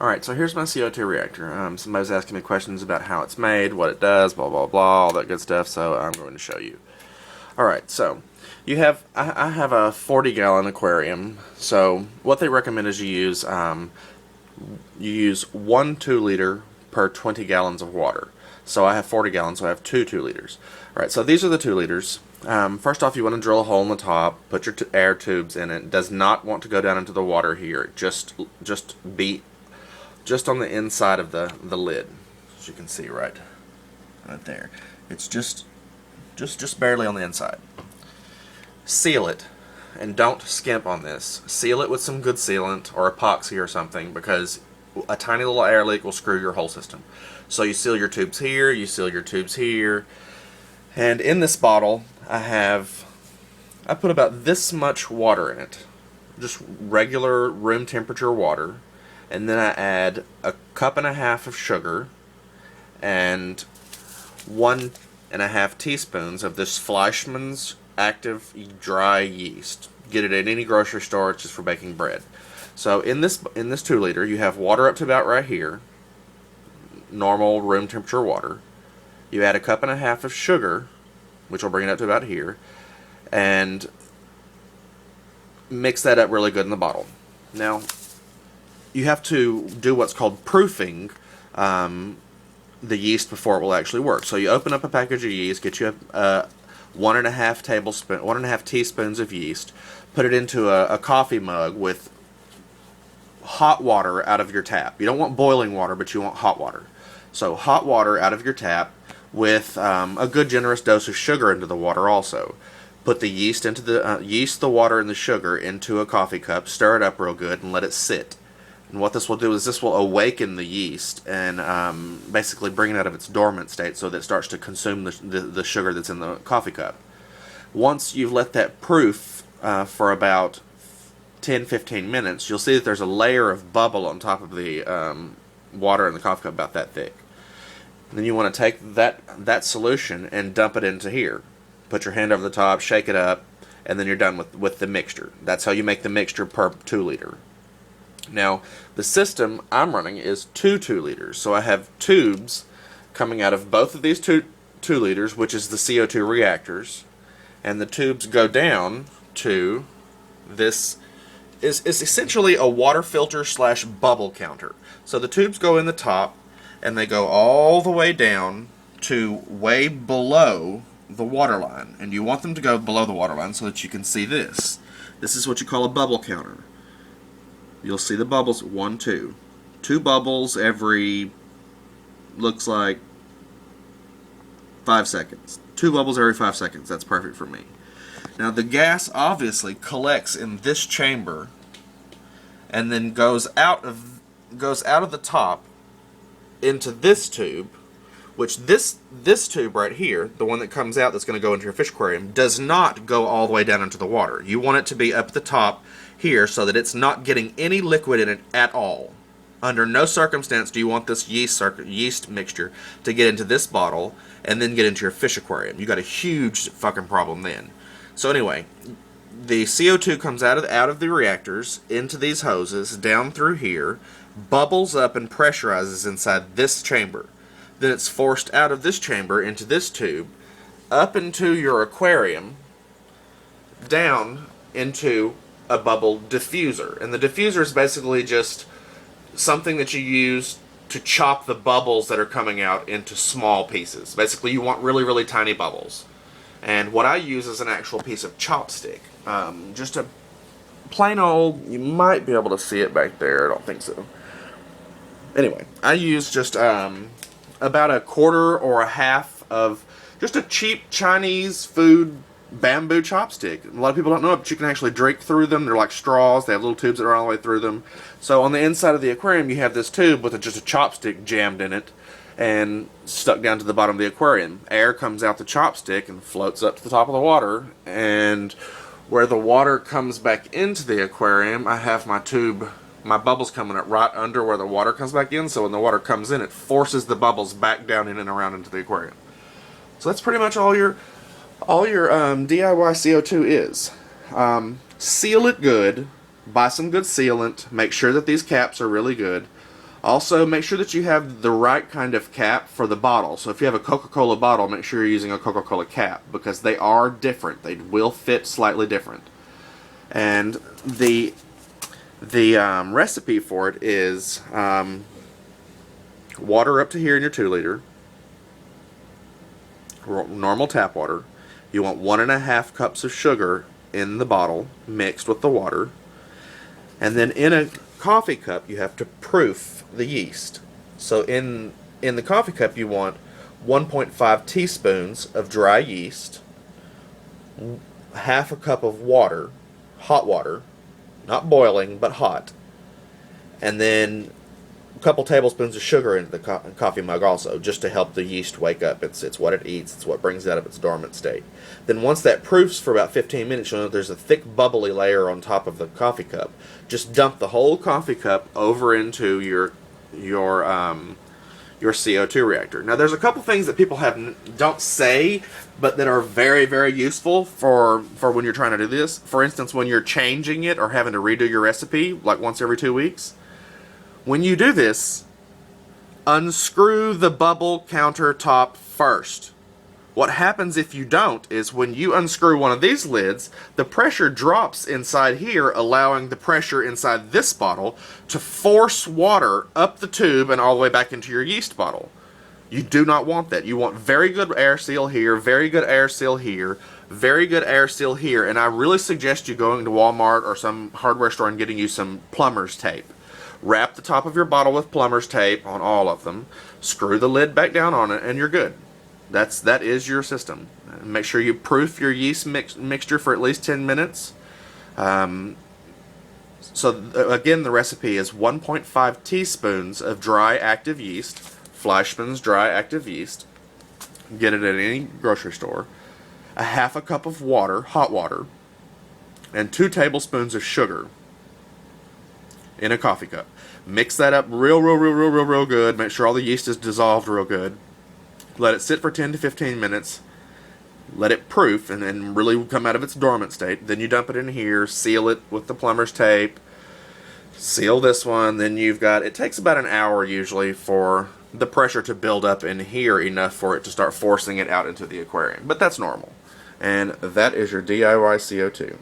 Alright, so here's my CO2 reactor. Somebody's asking me questions about how it's made, what it does, blah blah blah, all that good stuff, so I'm going to show you. Alright, so I have a 40-gallon aquarium, so what they recommend is you use 1 2-liter per 20 gallons of water. So I have 40 gallons, so I have 2 2-liters. Alright, so these are the 2 liters. First off, you want to drill a hole in the top, put your air tubes in it. It does not want to go down into the water here. Just on the inside of the lid, as you can see right there. It's just barely on the inside. Seal it, and don't skimp on this. Seal it with some good sealant or epoxy or something, because a tiny little air leak will screw your whole system. So you seal your tubes here, you seal your tubes here, and in this bottle I put about this much water in it, just regular room temperature water. And then I add a cup and a half of sugar and 1.5 teaspoons of this Fleischmann's active dry yeast. Get it at any grocery store. It's just for baking bread. So in this 2-liter, you have water up to about right here, normal room temperature water. You add a cup and a half of sugar, which will bring it up to about here, and mix that up really good in the bottle. Now, you have to do what's called proofing the yeast before it will actually work. So you open up a package of yeast, get you 1.5 teaspoons of yeast, put it into a coffee mug with hot water out of your tap. You don't want boiling water, but you want hot water. So hot water out of your tap with a good generous dose of sugar into the water also. Put the yeast into the water and the sugar into a coffee cup, stir it up real good, and let it sit. And what this will do is this will awaken the yeast and basically bring it out of its dormant state so that it starts to consume the sugar that's in the coffee cup. Once you've let that proof for about 10-15 minutes, you'll see that there's a layer of bubble on top of the water in the coffee cup about that thick. And then you want to take that solution and dump it into here. Put your hand over the top, shake it up, and then you're done with the mixture. That's how you make the mixture per 2-liter. Now, the system I'm running is 2 2-liters, so I have tubes coming out of both of these 2 2-liters, which is the CO2 reactors, and the tubes go down to this is essentially a water filter / bubble counter. So the tubes go in the top, and they go all the way down to way below the water line, and you want them to go below the water line so that you can see this. This is what you call a bubble counter. You'll see the bubbles, 1, 2. 2 bubbles every, looks like, 5 seconds. 2 bubbles every 5 seconds. That's perfect for me. Now the gas obviously collects in this chamber and then goes out of the top into this tube, which this tube right here, the one that comes out that's going to go into your fish aquarium, does not go all the way down into the water. You want it to be up at the top here so that it's not getting any liquid in it at all. Under no circumstance do you want this yeast mixture to get into this bottle and then get into your fish aquarium. You got a huge fucking problem then. So anyway, the CO2 comes out of the reactors into these hoses down through here, bubbles up and pressurizes inside this chamber. Then it's forced out of this chamber into this tube, up into your aquarium, down into a bubble diffuser. And the diffuser is basically just something that you use to chop the bubbles that are coming out into small pieces. Basically, you want really, really tiny bubbles. And what I use is an actual piece of chopstick. Just a plain old, you might be able to see it back there, I don't think so. Anyway, I use just about a quarter or a half of just a cheap Chinese food bamboo chopstick. A lot of people don't know it, but you can actually drink through them. They're like straws. They have little tubes that are all the way through them. So on the inside of the aquarium, you have this tube with just a chopstick jammed in it and stuck down to the bottom of the aquarium. Air comes out the chopstick and floats up to the top of the water. And where the water comes back into the aquarium, I have my tube, my bubbles coming up right under where the water comes back in. So when the water comes in, it forces the bubbles back down in and around into the aquarium. So that's pretty much all your DIY CO2 is. Seal it good, buy some good sealant, make sure that these caps are really good. Also, make sure that you have the right kind of cap for the bottle. So if you have a Coca-Cola bottle, make sure you're using a Coca-Cola cap, because they are different. They will fit slightly different. And the recipe for it is water up to here in your 2 liter, normal tap water. You want 1.5 cups of sugar in the bottle mixed with the water. And then in a coffee cup, you have to proof the yeast. So in the coffee cup, you want 1.5 teaspoons of dry yeast, half a cup of water, hot water, not boiling, but hot, and then a couple tablespoons of sugar into the coffee mug also, just to help the yeast wake up. It's what it eats. It's what brings it out of its dormant state. Then once that proofs for about 15 minutes, you'll know there's a thick bubbly layer on top of the coffee cup. Just dump the whole coffee cup over into your CO2 reactor. Now, there's a couple things that people don't say, but that are very, very useful for when you're trying to do this. For instance, when you're changing it or having to redo your recipe, like once every 2 weeks, when you do this, unscrew the bubble countertop first. What happens if you don't is when you unscrew one of these lids, the pressure drops inside here, allowing the pressure inside this bottle to force water up the tube and all the way back into your yeast bottle. You do not want that. You want very good air seal here, very good air seal here, very good air seal here, and I really suggest you going to Walmart or some hardware store and getting you some plumber's tape. Wrap the top of your bottle with plumber's tape on all of them, screw the lid back down on it, and you're good. That is your system. Make sure you proof your yeast mixture for at least 10 minutes. So again, the recipe is 1.5 teaspoons of dry active yeast, Fleischmann's dry active yeast. Get it at any grocery store. A half a cup of water, hot water, and 2 tablespoons of sugar in a coffee cup. Mix that up real good. Make sure all the yeast is dissolved real good. Let it sit for 10 to 15 minutes. Let it proof and then really come out of its dormant state. Then you dump it in here, seal it with the plumber's tape, seal this one. Then you've got, it takes about an hour usually for the pressure to build up in here enough for it to start forcing it out into the aquarium. But that's normal. And that is your DIY CO2.